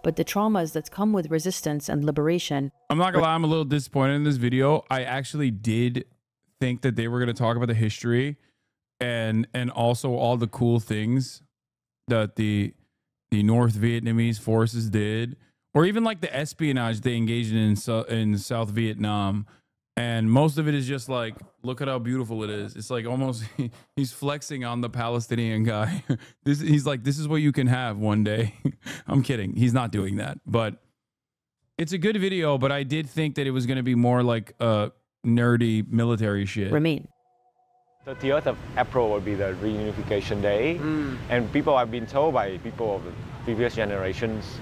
but the traumas that come with resistance and liberation. I'm not gonna lie, I'm a little disappointed in this video. I actually did think that they were gonna talk about the history and also all the cool things that the North Vietnamese forces did, or even like the espionage they engaged in South Vietnam. And most of it is just like, look at how beautiful it is. It's like almost he's flexing on the Palestinian guy. He's like, this is what you can have one day. I'm kidding. He's not doing that. But it's a good video, but I did think that it was going to be more like nerdy military shit. Remain. 30th of April will be the reunification day. And people have been told by people of the previous generations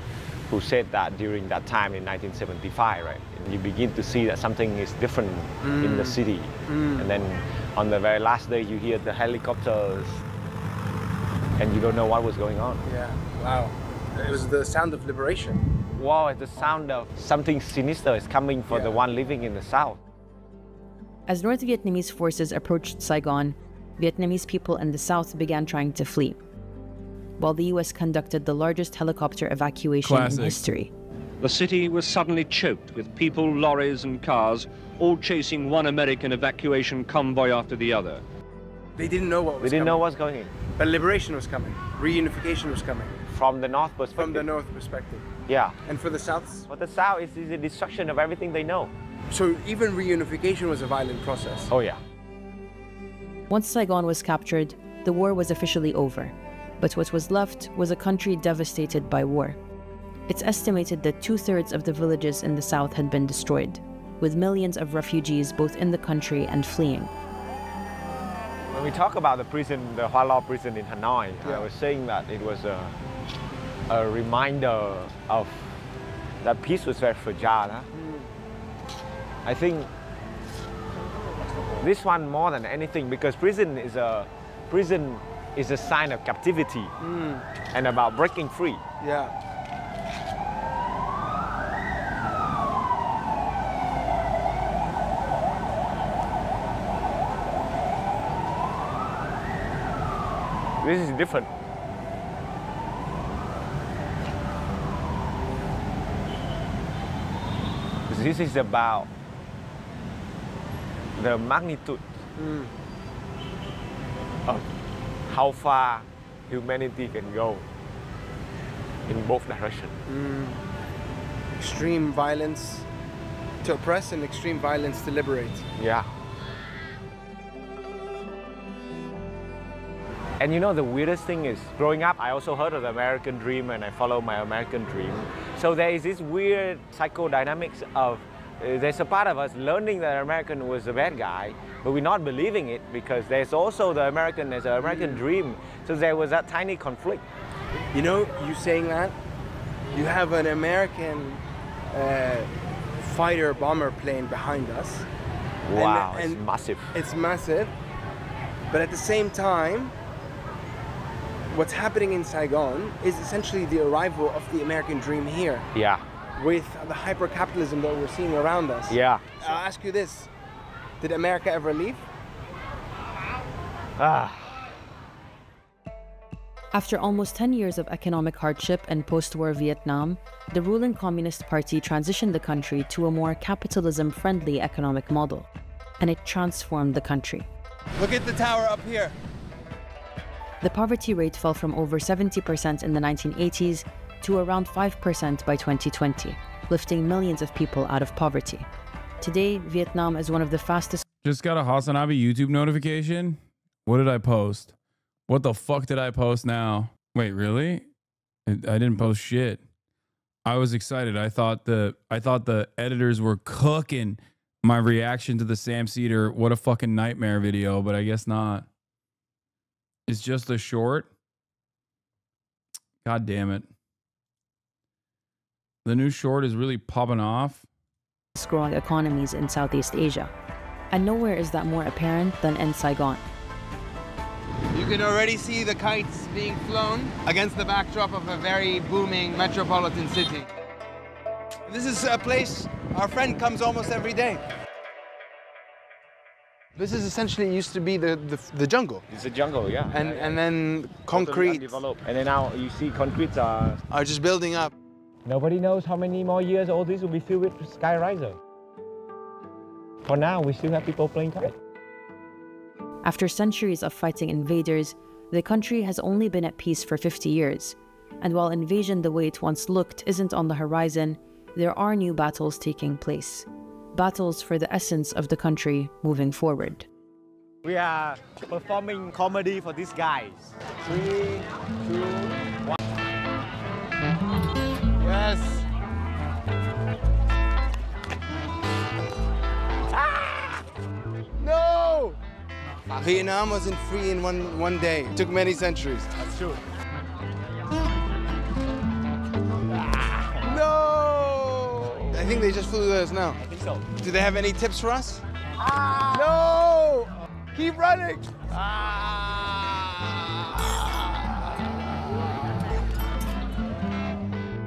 who said that during that time in 1975, right? And you begin to see that something is different in the city. And then on the very last day, you hear the helicopters and you don't know what was going on. Yeah, wow. It was the sound of liberation. Wow, it's the sound of something sinister is coming for the one living in the south. As North Vietnamese forces approached Saigon, Vietnamese people in the south began trying to flee, while the US conducted the largest helicopter evacuation in history. The city was suddenly choked with people, lorries and cars, all chasing one American evacuation convoy after the other. They didn't know what was coming. They didn't know what's going on. But liberation was coming. Reunification was coming. From the north perspective. From the north perspective. Yeah. And for the south? For the south, it's the destruction of everything they know. So even reunification was a violent process. Oh yeah. Once Saigon was captured, the war was officially over. But what was left was a country devastated by war. It's estimated that 2/3 of the villages in the south had been destroyed, with millions of refugees both in the country and fleeing. When we talk about the prison, the Hoa Lo prison in Hanoi, I was saying that it was a reminder of that peace was very fragile. Huh? I think this one more than anything, because prison is a sign of captivity and about breaking free. Yeah. This is different. This is about the magnitude of how far humanity can go in both directions. Extreme violence to oppress and extreme violence to liberate. Yeah. And you know, the weirdest thing is, growing up, I also heard of the American dream and I follow my American dream. So there is this weird psychodynamics of, there's a part of us learning that American was a bad guy, but we're not believing it because there's also the American, there's an American dream. So there was that tiny conflict. You know, you saying that, you have an American fighter bomber plane behind us. Wow, it's massive. It's massive, but at the same time, what's happening in Saigon is essentially the arrival of the American dream here. Yeah. With the hyper-capitalism that we're seeing around us. Yeah. I'll ask you this, did America ever leave? After almost 10 years of economic hardship and post-war Vietnam, the ruling Communist Party transitioned the country to a more capitalism-friendly economic model, and it transformed the country. Look at the tower up here. The poverty rate fell from over 70% in the 1980s to around 5% by 2020, lifting millions of people out of poverty. Today, Vietnam is one of the fastest... Just got a HasanAbi YouTube notification. What did I post? What the fuck did I post now? Wait, really? I didn't post shit. I was excited. I thought the editors were cooking my reaction to the Sam Cedar "What a Fucking Nightmare" video, but I guess not. It's just a short. God damn it. The new short is really popping off. Growing economies in Southeast Asia. And nowhere is that more apparent than in Saigon. You can already see the kites being flown against the backdrop of a very booming metropolitan city. This is a place our friend comes almost every day. This is essentially used to be the jungle. It's a jungle, yeah. And then concrete. And then now you see concrete are just building up. Nobody knows how many more years all this will be filled with sky riser. For now, we still have people playing kite. After centuries of fighting invaders, the country has only been at peace for 50 years. And while invasion the way it once looked isn't on the horizon, there are new battles taking place. Battles for the essence of the country moving forward. We are performing comedy for these guys. 3, 2, 1. Yes. No! Vietnam wasn't free in one day. It took many centuries. That's true. No! I think they just flew us now. I think so. Do they have any tips for us? No! Keep running!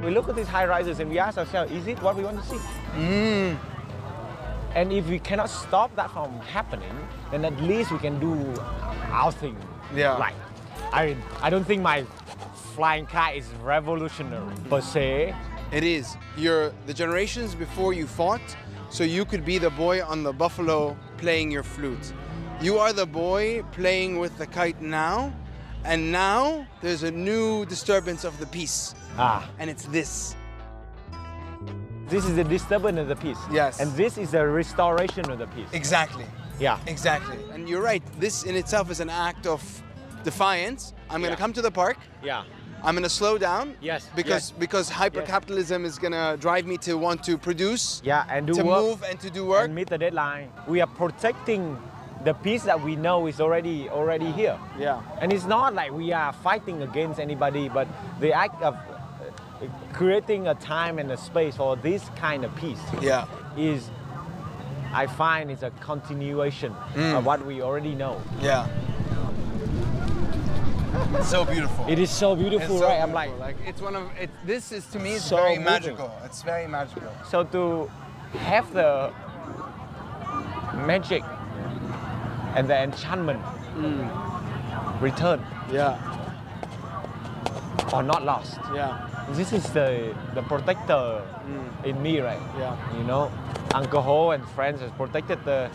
We look at these high rises and we ask ourselves, is it what we want to see? And if we cannot stop that from happening, then at least we can do our thing. Yeah. Like, I don't think my flying kite is revolutionary per se. It is. You're the generations before you fought, so you could be the boy on the buffalo playing your flute. You are the boy playing with the kite now, and now there's a new disturbance of the peace. And it's this. This is the disturbance of the peace. Yes. And this is the restoration of the peace. Exactly. Yeah. Exactly. And you're right. This in itself is an act of defiance. I'm going to come to the park. Yeah. I'm going to slow down. Yes. Because hyper-capitalism is going to drive me to want to produce. Yeah, and do to work. Move and to do work. And meet the deadline. We are protecting the peace that we know is already here. Yeah. And it's not like we are fighting against anybody, but the act of creating a time and a space for this kind of peace is, I find, is a continuation of what we already know. Yeah. It's so beautiful. It is so beautiful, it's so right? Beautiful. I'm like it's one of it. This is to me it's so very moving. magical. It's very magical. So to have the magic and the enchantment return, or not lost. Yeah. This is the protector in me, right? Yeah. You know, Uncle Ho and friends has protected the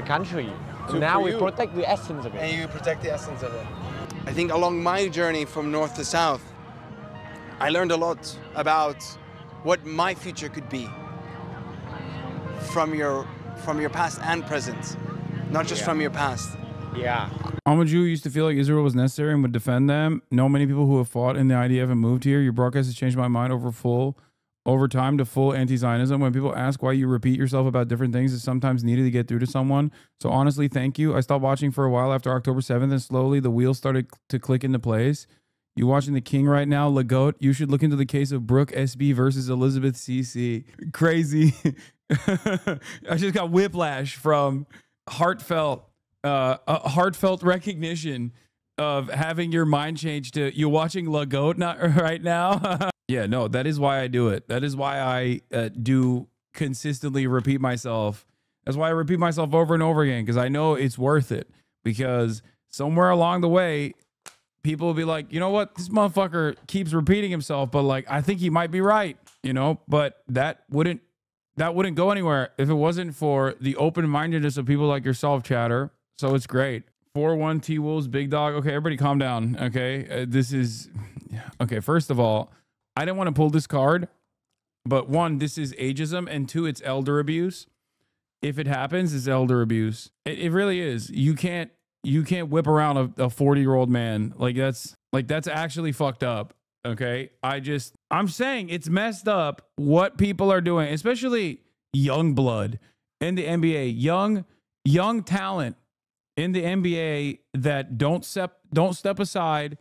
country. So now we protect the essence of it. And you protect the essence of it. I think along my journey from north to south, I learned a lot about what my future could be from your past and present, not just from your past. Yeah. Amadou used to feel like Israel was necessary and would defend them. Know many people who have fought in the IDF and moved here. Your broadcast has changed my mind over time to full anti-Zionism. When people ask why you repeat yourself about different things, it's sometimes needed to get through to someone. So honestly, thank you. I stopped watching for a while after October 7th, and slowly the wheels started to click into place. You watching The King right now, Lagote? You should look into the case of Brooke SB versus Elizabeth CC. Crazy. I just got whiplash from heartfelt recognition of having your mind changed to you watching Lagote right now. Yeah, no, that is why I do it. That is why I do consistently repeat myself. That's why I repeat myself over and over again, because I know it's worth it. Because somewhere along the way, people will be like, you know what, this motherfucker keeps repeating himself, but like I think he might be right, you know. But that wouldn't go anywhere if it wasn't for the open-mindedness of people like yourself, chatter. So it's great. 4-1 T-Wolves, big dog. Okay, everybody calm down. Okay, this is okay. First of all, I didn't want to pull this card, but one, this is ageism, and two, it's elder abuse. If it happens, it's elder abuse. It really is. You can't whip around a 40-year-old man like that's actually fucked up. Okay, I'm saying it's messed up what people are doing, especially young blood in the NBA, young talent in the NBA that don't step aside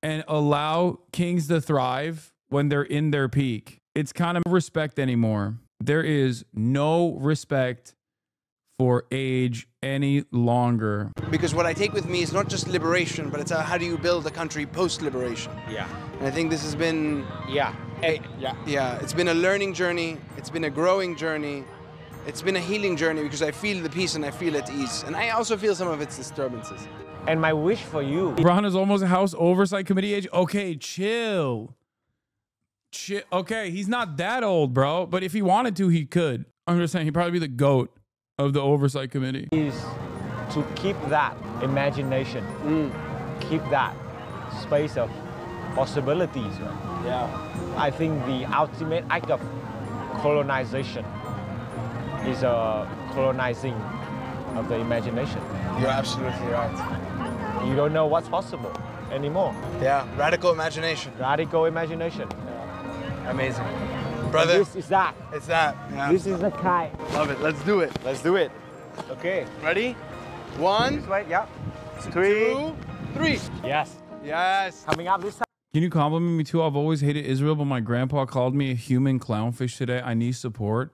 and allow kings to thrive when they're in their peak. It's kind of respect anymore. There is no respect for age any longer. Because what I take with me is not just liberation, but it's how do you build a country post-liberation. Yeah. And I think this has been... Yeah. It's been a learning journey. It's been a growing journey. It's been a healing journey because I feel the peace and I feel at ease. And I also feel some of its disturbances. And my wish for you... Ron is almost a House Oversight Committee age. Okay, chill. Okay, he's not that old, bro. But if he wanted to, he could. I'm just saying he'd probably be the GOAT of the oversight committee. Is to keep that imagination, keep that space of possibilities. Right? Yeah. I think the ultimate act of colonization is a colonizing of the imagination. You're absolutely right. You don't know what's possible anymore. Yeah, radical imagination. Radical imagination. Yeah. Amazing. Brother. And this is that. It's that. Yeah. This is the kite. Love it. Let's do it. Let's do it. Okay. Ready? 1. This way, yeah. 2, 3. Yes. Yes. Coming up this time. Can you compliment me too? I've always hated Israel, but my grandpa called me a human clownfish today. I need support.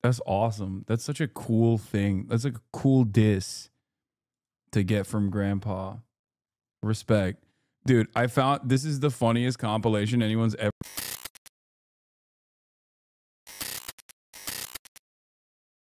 That's awesome. That's such a cool thing. That's like a cool diss to get from grandpa. Respect. Dude, I found this is the funniest compilation anyone's ever